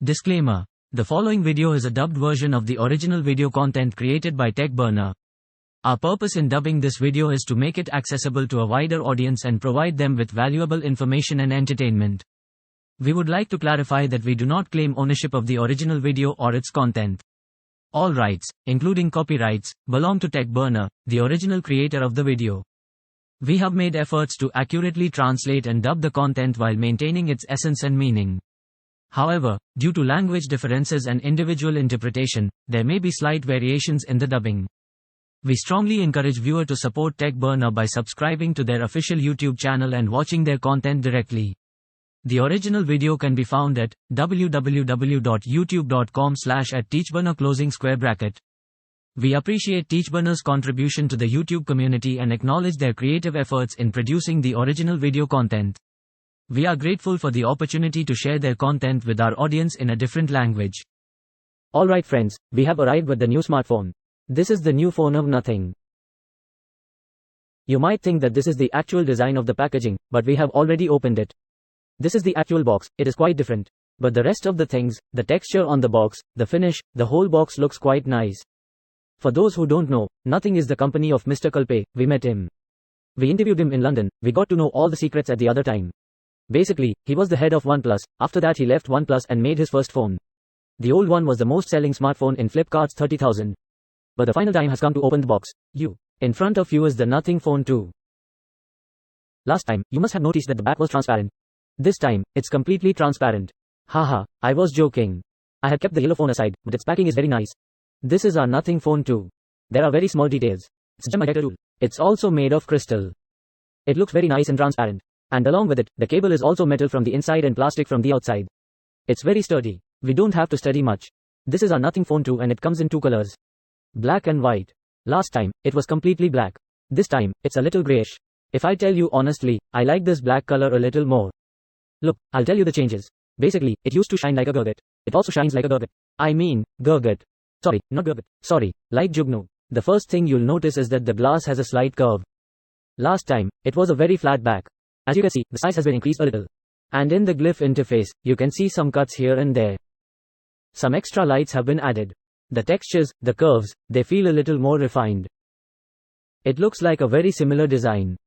Disclaimer. The following video is a dubbed version of the original video content created by TechBurner. Our purpose in dubbing this video is to make it accessible to a wider audience and provide them with valuable information and entertainment. We would like to clarify that we do not claim ownership of the original video or its content. All rights, including copyrights, belong to TechBurner, the original creator of the video. We have made efforts to accurately translate and dub the content while maintaining its essence and meaning. However, due to language differences and individual interpretation, there may be slight variations in the dubbing. We strongly encourage viewers to support TechBurner by subscribing to their official YouTube channel and watching their content directly. The original video can be found at www.youtube.com/@teachburner. We appreciate TechBurner's contribution to the YouTube community and acknowledge their creative efforts in producing the original video content. We are grateful for the opportunity to share their content with our audience in a different language. Alright friends, we have arrived with the new smartphone. This is the new phone of nothing. You might think that this is the actual design of the packaging, but we have already opened it. This is the actual box, it is quite different. But the rest of the things, the texture on the box, the finish, the whole box looks quite nice. For those who don't know, Nothing is the company of Mr. Kalpe. We met him. We interviewed him in London, we got to know all the secrets at the other time. Basically, he was the head of OnePlus, after that he left OnePlus and made his first phone. The old one was the most selling smartphone in Flipkart's 30,000. But the final time has come to open the box. In front of you is the Nothing Phone 2. Last time, you must have noticed that the back was transparent. This time, it's completely transparent. Haha, I was joking. I had kept the yellow phone aside, but its packing is very nice. This is our Nothing Phone 2. There are very small details. It's gem ejector tool. It's also made of crystal. It looks very nice and transparent. And along with it, the cable is also metal from the inside and plastic from the outside. It's very sturdy. We don't have to study much. This is our Nothing Phone 2 and it comes in two colors. Black and white. Last time, it was completely black. This time, it's a little grayish. If I tell you honestly, I like this black color a little more. Look, I'll tell you the changes. Basically, it used to shine like a gurgut. It also shines like a gurgut. I mean, gurgut. Sorry, not gurgut. Sorry, like Jugnu. The first thing you'll notice is that the glass has a slight curve. Last time, it was a very flat back. As you can see, the size has been increased a little. And in the glyph interface, you can see some cuts here and there. Some extra lights have been added. The textures, the curves, they feel a little more refined. It looks like a very similar design.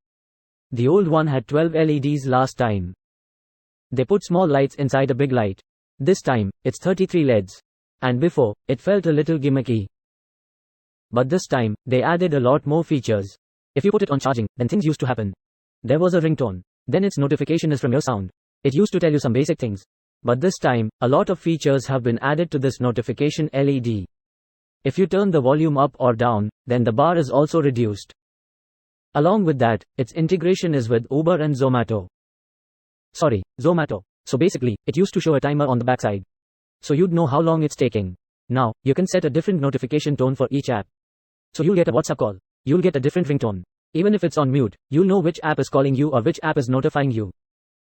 The old one had 12 LEDs last time. They put small lights inside a big light. This time, it's 33 LEDs. And before, it felt a little gimmicky. But this time, they added a lot more features. If you put it on charging, then things used to happen. There was a ringtone. Then its notification is from your sound. It used to tell you some basic things. But this time, a lot of features have been added to this notification LED. If you turn the volume up or down, then the bar is also reduced. Along with that, its integration is with Uber and Zomato. Zomato. So basically, it used to show a timer on the backside. So you'd know how long it's taking. Now, you can set a different notification tone for each app. So you'll get a WhatsApp call. You'll get a different ringtone. Even if it's on mute, you'll know which app is calling you or which app is notifying you.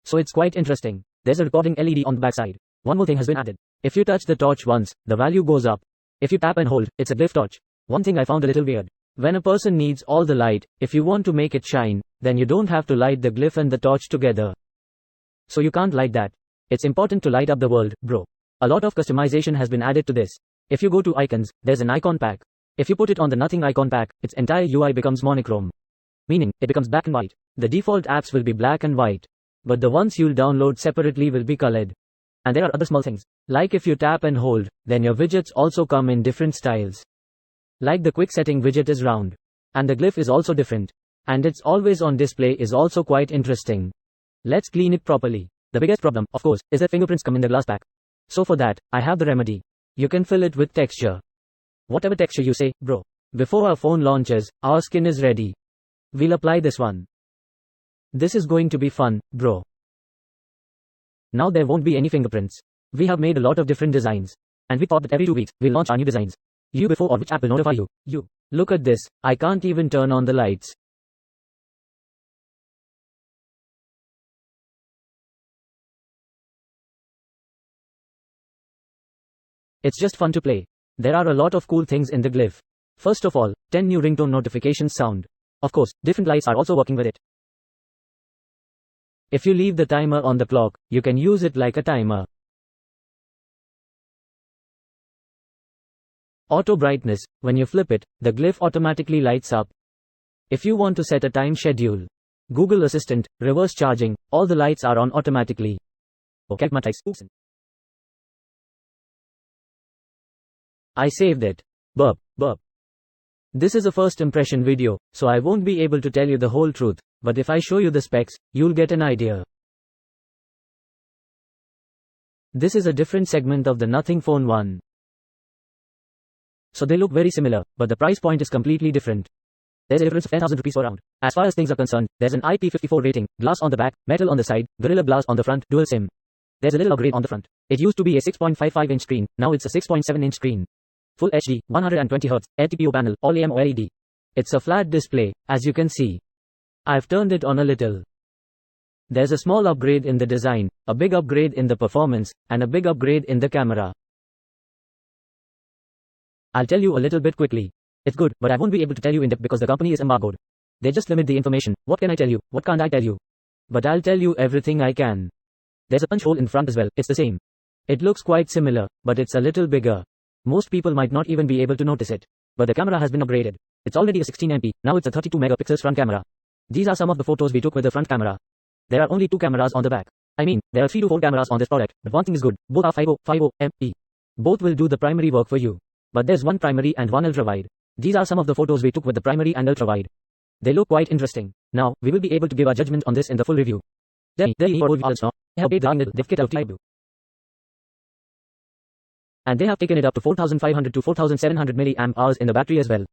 So it's quite interesting. There's a recording LED on the backside. One more thing has been added. If you touch the torch once, the value goes up. If you tap and hold, it's a glyph torch. One thing I found a little weird. When a person needs all the light, if you want to make it shine, then you don't have to light the glyph and the torch together. So you can't light that. It's important to light up the world, bro. A lot of customization has been added to this. If you go to icons, there's an icon pack. If you put it on the Nothing icon pack, its entire UI becomes monochrome. Meaning, it becomes black and white. The default apps will be black and white. But the ones you'll download separately will be colored. And there are other small things. Like if you tap and hold, then your widgets also come in different styles. Like the quick setting widget is round. And the glyph is also different. And its always on display is also quite interesting. Let's clean it properly. The biggest problem, of course, is that fingerprints come in the glass pack. So for that, I have the remedy. You can fill it with texture. Whatever texture you say, bro. Before our phone launches, our skin is ready. We'll apply this one. This is going to be fun, bro. Now there won't be any fingerprints. We have made a lot of different designs. And we thought that every 2 weeks, we'll launch our new designs. You before or which app will notify you. Look at this, I can't even turn on the lights. It's just fun to play. There are a lot of cool things in the glyph. First of all, 10 new ringtone notifications sound. Of course, different lights are also working with it. If you leave the timer on the clock, you can use it like a timer. Auto brightness, when you flip it, the glyph automatically lights up. If you want to set a time schedule, Google Assistant, reverse charging, all the lights are on automatically. Okay, oops. I saved it. Burp, burp. This is a first impression video, so I won't be able to tell you the whole truth, but if I show you the specs, you'll get an idea. This is a different segment of the Nothing Phone 1. So they look very similar, but the price point is completely different. There's a difference of 10,000 rupees per round. As far as things are concerned, there's an IP54 rating, glass on the back, metal on the side, Gorilla Glass on the front, dual SIM. There's a little upgrade on the front. It used to be a 6.55-inch screen, now it's a 6.7-inch screen. Full HD, 120Hz, LTPO panel, all AMOLED. It's a flat display, as you can see. I've turned it on a little. There's a small upgrade in the design, a big upgrade in the performance, and a big upgrade in the camera. I'll tell you a little bit quickly. It's good, but I won't be able to tell you in depth because the company is embargoed. They just limit the information. What can I tell you? What can't I tell you? But I'll tell you everything I can. There's a punch hole in front as well, it's the same. It looks quite similar, but it's a little bigger. Most people might not even be able to notice it. But the camera has been upgraded. It's already a 16MP, now it's a 32 megapixels front camera. These are some of the photos we took with the front camera. There are only 2 cameras on the back. I mean, there are 3 to 4 cameras on this product, but one thing is good, both are 50, Both will do the primary work for you. But there's one primary and one ultra-wide. These are some of the photos we took with the primary and ultra-wide. They look quite interesting. Now, we will be able to give our judgment on this in the full review. And they have taken it up to 4500 to 4700 mAh in the battery as well.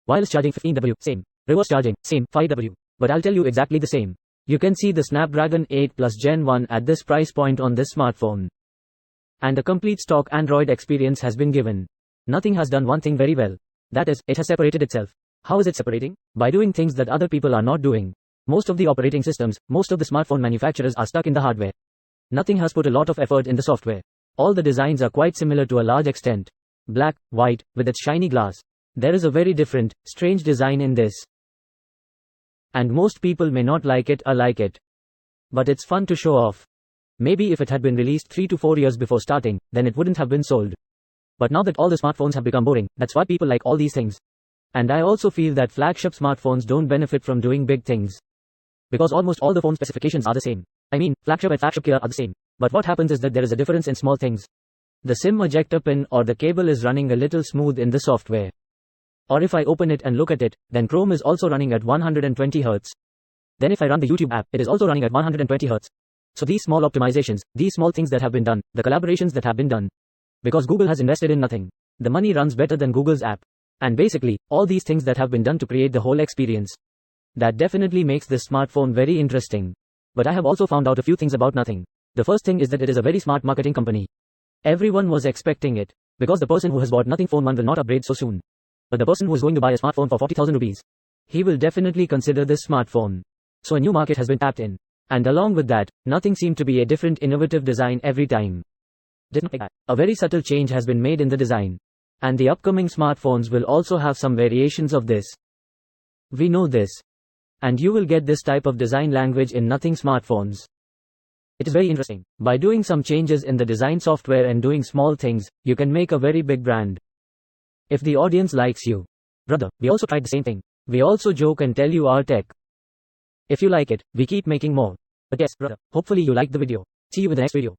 Wireless charging 15W, same. Reverse charging, same, 5W. But I'll tell you exactly the same. You can see the Snapdragon 8 Plus Gen 1 at this price point on this smartphone. And a complete stock Android experience has been given. Nothing has done one thing very well. That is, it has separated itself. How is it separating? By doing things that other people are not doing. Most of the operating systems, most of the smartphone manufacturers are stuck in the hardware. Nothing has put a lot of effort in the software. All the designs are quite similar to a large extent. Black, white, with its shiny glass. There is a very different, strange design in this. And most people may not like it or like it. But it's fun to show off. Maybe if it had been released 3 to 4 years before starting, then it wouldn't have been sold. But now that all the smartphones have become boring, that's why people like all these things. And I also feel that flagship smartphones don't benefit from doing big things. Because almost all the phone specifications are the same. I mean, flagship and flagship gear are the same. But what happens is that there is a difference in small things. The SIM ejector pin or the cable is running a little smooth in the software. Or if I open it and look at it, then Chrome is also running at 120 Hz. Then if I run the YouTube app, it is also running at 120 Hz. So these small optimizations, these small things that have been done, the collaborations that have been done. Because Google has invested in nothing. The money runs better than Google's app. And basically, all these things that have been done to create the whole experience. That definitely makes this smartphone very interesting. But I have also found out a few things about Nothing. The first thing is that it is a very smart marketing company. Everyone was expecting it. Because the person who has bought Nothing Phone 1 will not upgrade so soon. But the person who is going to buy a smartphone for 40,000 rupees, he will definitely consider this smartphone. So a new market has been tapped in. And along with that, Nothing seemed to be a different innovative design every time. A very subtle change has been made in the design. And the upcoming smartphones will also have some variations of this. We know this. And you will get this type of design language in Nothing smartphones. It is very interesting. By doing some changes in the design software and doing small things, you can make a very big brand. If the audience likes you. Brother, we also tried the same thing. We also joke and tell you our tech. If you like it, we keep making more. But yes, brother, hopefully you liked the video. See you in the next video.